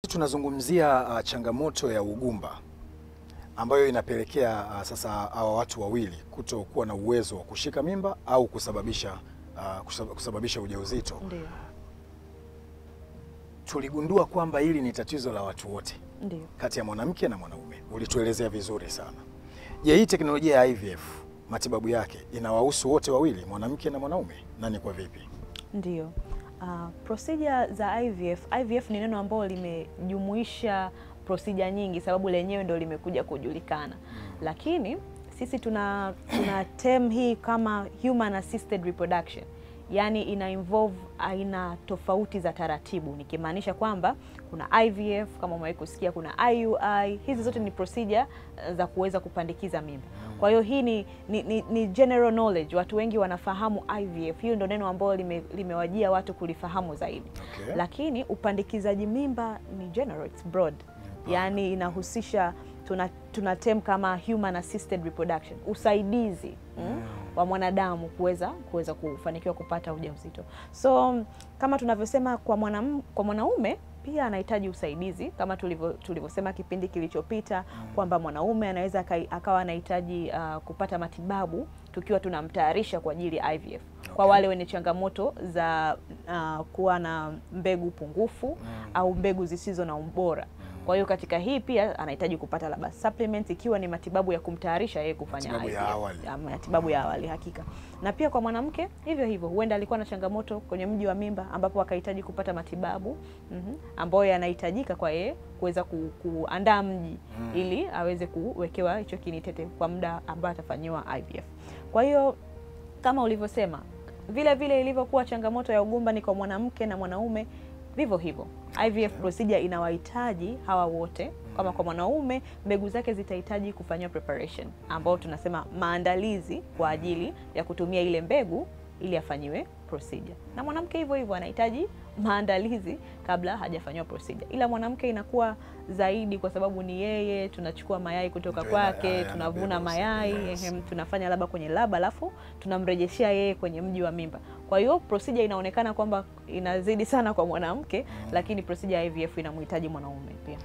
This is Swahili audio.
Tunazungumzia changamoto ya ugumba ambayo inapelekea sasa hawa watu wawili kutokuwa na uwezo wa kushika mimba au kusababisha ujauzito. Ndiyo. Tuligundua kwamba hili ni tatizo la watu wote. Ndiyo. Kati ya mwanamke na mwanaume. Ulituelezea vizuri sana. Je, hii teknolojia ya IVF matibabu yake inawahusu wote wawili, mwanamke na mwanaume, na ni kwa vipi? Ndiyo. Procedure za IVF ni neno ambalo limejumuisha procedure nyingi sababu lenyewe ndio limekuja kujulikana. Lakini sisi tuna term hii kama human assisted reproduction. Yani ina involve aina tofauti za taratibu, nikimaanisha kwamba kuna IVF kama umewahi kusikia, kuna IUI. Hizi zote ni procedure za kuweza kupandikiza mimba. Kwa hiyo hii ni general knowledge, watu wengi wanafahamu IVF. Hiyo ndio neno ambalo limewajia watu kulifahamu zaidi. Okay. Lakini upandikizaji mimba ni general, it's broad. Yani inahusisha tuna term kama human assisted reproduction, usaidizi wa mwanadamu kuweza kufanikiwa kupata ujauzito. So kama tunavyosema kwa mwanaume pia anahitaji usaidizi kama tulivyosema kipindi kilichopita kwamba mwanaume anaweza akawa anahitaji kupata matibabu tukiwa tunamtayarisha kwa ajili ya IVF. Okay. Kwa wale wenye changamoto za kuwa na mbegu pungufu au mbegu zisizo na ubora. Kwa hiyo katika hii pia anahitaji kupata labda supplement ikiwa ni matibabu ya kumtayarisha yeye kufanya matibabu ya awali. Matibabu ya awali hakika. Na pia kwa mwanamke hivyo hivyo, huenda alikuwa na changamoto kwenye mji wa mimba ambapo akahitaji kupata matibabu ambayo yanahitajika kwa yeye kuweza kuandaa mji ili aweze kuwekewa hicho kinitete kwa muda ambao atafanyiwa IVF. Kwa hiyo kama ulivyosema, vile vile ilivyokuwa changamoto ya ugumba ni kwa mwanamke na mwanaume, vivyo hivyo IVF procedure inawahitaji hawa wote. Kama kwa mwanaume, mbegu zake zitahitaji kufanywa preparation, ambao tunasema maandalizi kwa ajili ya kutumia ile mbegu ili afanyiwe procedure. Na mwanamke hivyo hivyo anahitaji maandalizi kabla hajafanywa procedure. Ila mwanamke inakuwa zaidi kwa sababu ni yeye, tunachukua mayai kutoka kwake, tunavuna mayai, tunafanya labda kwenye lab, alafu tunamrejeshia yeye kwenye mji wa mimba. Kwa hiyo procedure inaonekana kwamba inazidi sana kwa mwanamke, lakini procedure ya IVF inamhitaji mwanaume pia.